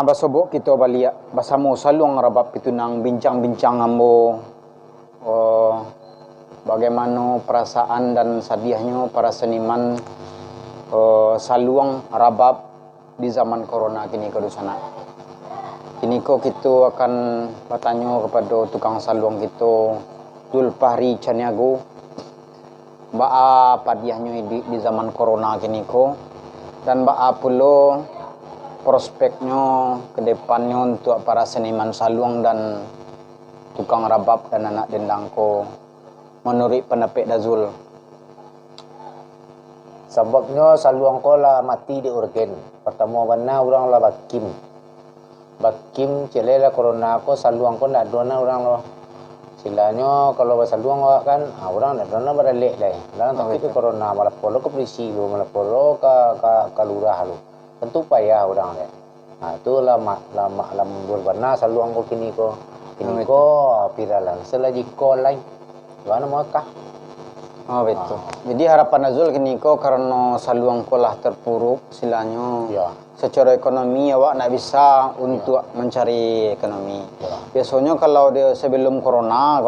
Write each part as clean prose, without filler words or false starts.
basobok kita balik basamo saluang rabap itu nang bincang-bincang ambo bagaimana perasaan dan sedihnya para seniman saluang rabap di zaman corona kini ke sana. Kini kok kita akan bertanya kepada tukang saluang kita Zulfahri Caniago baa padiahnya di zaman corona kini ko dan baa pula prospeknya ke depannya untuk para seniman saluang dan tukang rabab dan anak dendang ko menurut pendapat Dazul. Sebabnya saluang ko lah mati di urgen. Pertama mana orang lah bakim celela corona ko saluang ko nak dona orang lo. Silanya kalau saluang kan orang nak dona beralek lah. Dan tapi itu corona malah polo ke polisi lo, malah polo ke lurah lo. Tentu payah orang le. Nah itu lama berwarna saluang ko kini ko viralan. Selagi ko lain, mana mau kah? Oh betul. Jadi harapan Azul kini ko karena saluang ko lah terpuruk silanya. Ya. Secara ekonomi awak nak bisa untuk mencari ekonomi. Ya. Biasanya kalau dia sebelum corona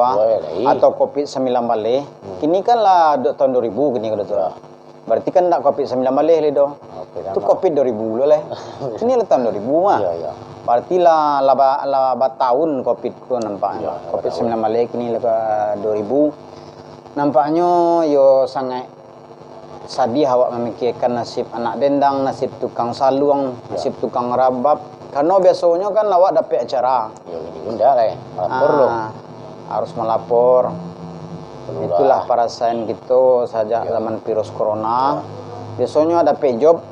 atau COVID-19 balik, kini kan lah tahun 2000 kini ko ya. Berarti kan tak COVID-19 balik le do. Itu COVID 2000 lo le. Ini lah tahun 2000 mah. Ya, ya. Berarti lah tahun COVID ko nampaknya. Ya, COVID-19 balik kini lah 2000. Nampaknya yo sangat sedih awak memikirkan nasib anak dendang, nasib tukang saluang, nasib tukang rabab. Karena biasanya kan awak dapat acara. Ya ini benda lah ya. Melapor lo. Harus melapor. Itulah perasaan kita sejak zaman virus corona. Biasanya dapat job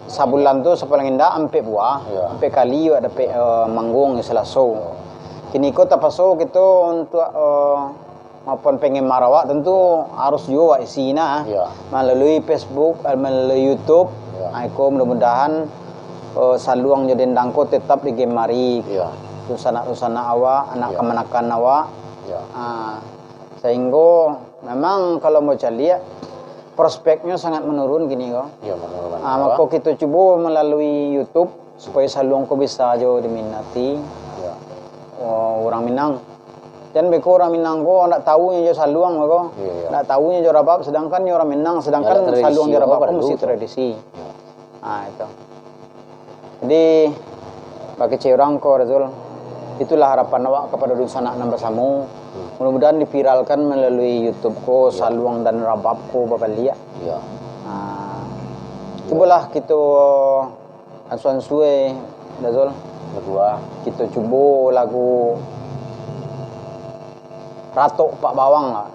sebulan tu sepaling indah ampe buah, ampe kali yo dapat manggung selaso. Kini ko tapaso kita untuk maupun pengen marawak tentu harus juga isina melalui Facebook, melalui YouTube. Aku mudah-mudahan saluang jadi dendangko tetap digemari. Rusana awak, anak kemanakan awak. Sehingga memang kalau mau lihat prospeknya sangat menurun gini kok. Maka kita coba melalui YouTube supaya saluang ko bisa jo diminati. Orang Minang. Dan beko orang Minang ko nak tahunya jo saluang ko. Nak tahunya jo rabab sedangkan orang Minang sedangkan saluang jo rabab ko mesti tradisi. Itu. Jadi bagi orang ko Razul itulah harapan awak kepada Rusana nambah samu. Mudah-mudahan diviralkan melalui YouTube ko saluang dan rabab ko bapak lihat. Cobalah kita ansuan suwe Razul berdua kita coba lagu Ratok Pak Bawang lah.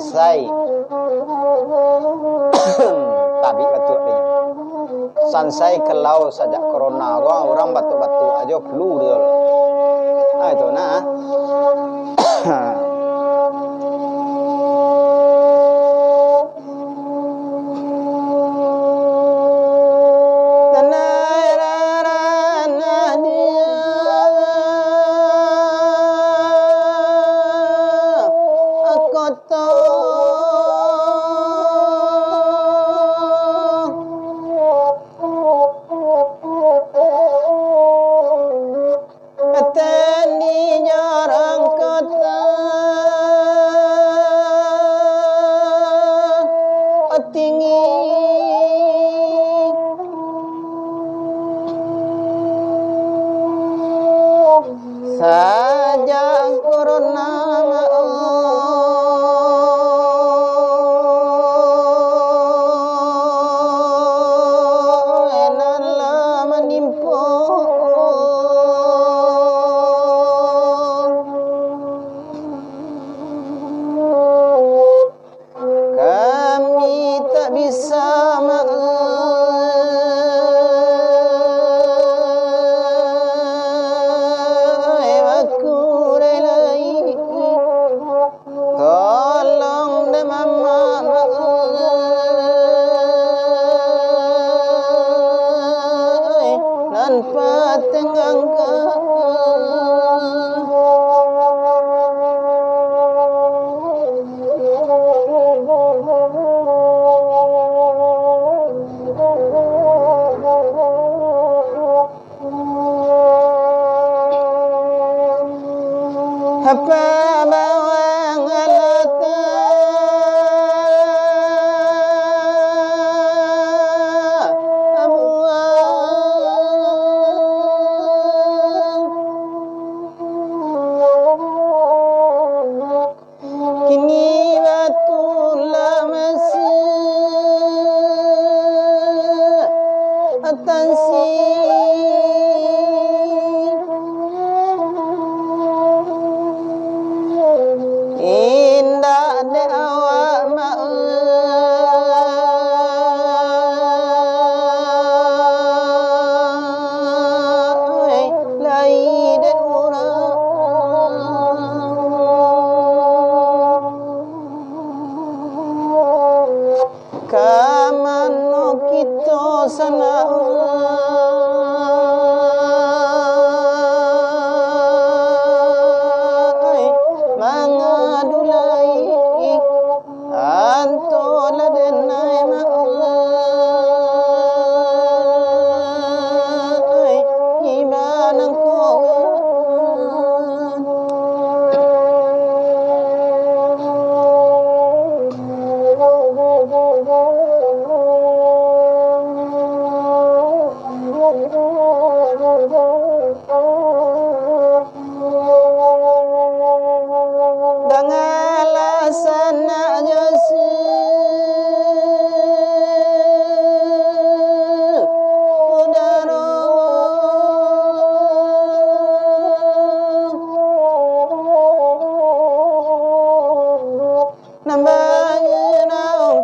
sansai tabi batuk dia sansai kelau sajak corona orang batuk-batuk aja flu dia itu nah saja corona enala menimpa kami tak bisa apa bawang alata abuang kini batu lamasi atansi indah de awak mai lai de urang kamano kita sana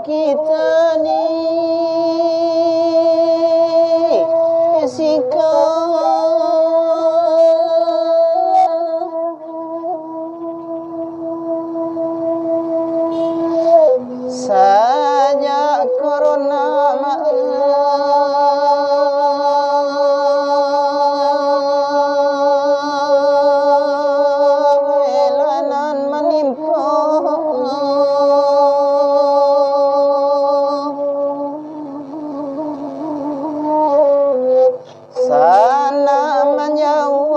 kita ni saja corona elanan menimpa sana menjauh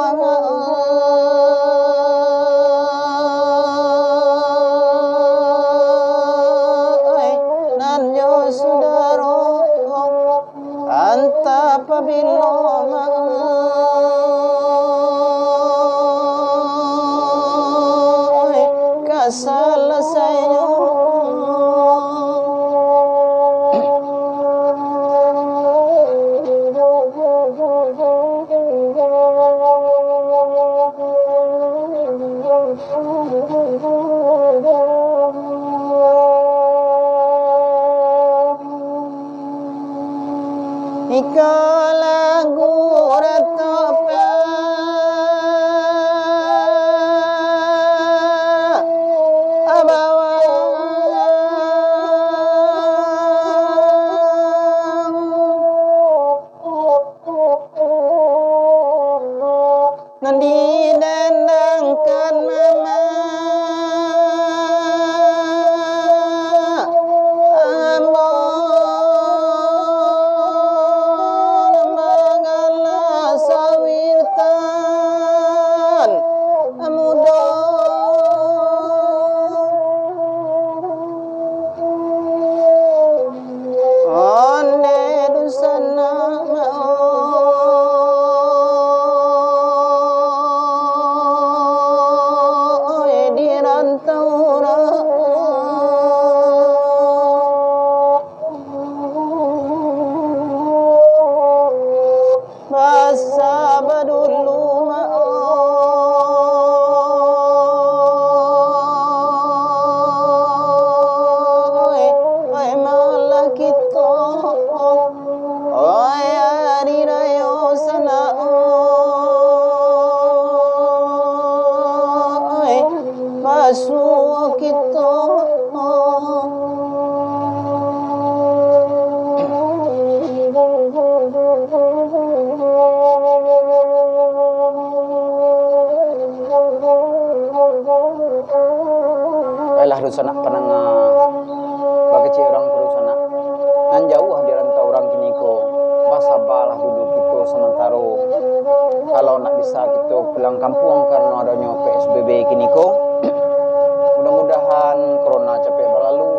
nan yo sudaro anta pabilo kasalesainya lagu retopa abawa nandi dendangkan mama masuk kita Baiklah rusana penengah bagi orang rusana nan jauh di rantau orang kini ko basabalah dulu kita sementara kalau nak bisa kita pulang kampung karena adanya PSBB kini ko mudah-mudahan corona capek berlalu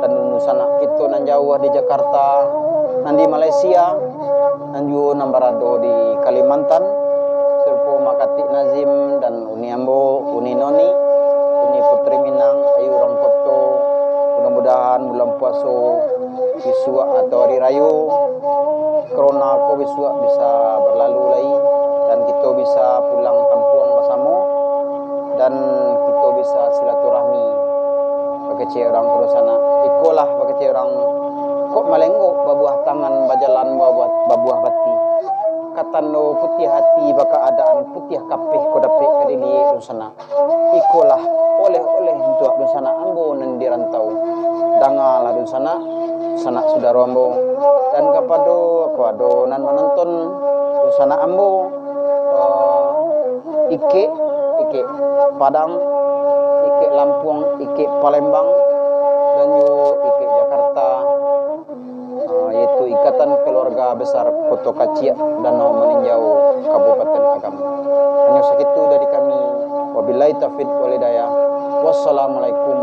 dan sana kita nan jauh di Jakarta nan di Malaysia nan juga nambarado di Kalimantan serpo Makati Nazim dan Uni Ambo Uni Noni Uni Putri Minang Ayu Rangkoto mudah-mudahan bulan puasa Bisua atau hari raya corona ko Bisua bisa berlalu lagi dan kita bisa pulang kampung bersama dan kita bisa silaturahmi pakai orang perusana ikolah pakai orang kok malenggo babuah tangan bajalan babuah bati katano putih hati baka adaan putih kapeh ko dapet kadili rusana ikolah oleh untuk rusana ambo nan dirantau dangal rusana sana saudara ambo dan kepada aku ado nan menonton rusana ambo Ike Padang, Ike Lampung, Ike Palembang, dan juga Ike Jakarta, yaitu Ikatan Keluarga Besar Koto Kaciak Danau Meninjau Kabupaten Agam. Hanya segitu dari kami. Wabillahi taufiq wal hidayah. Wassalamualaikum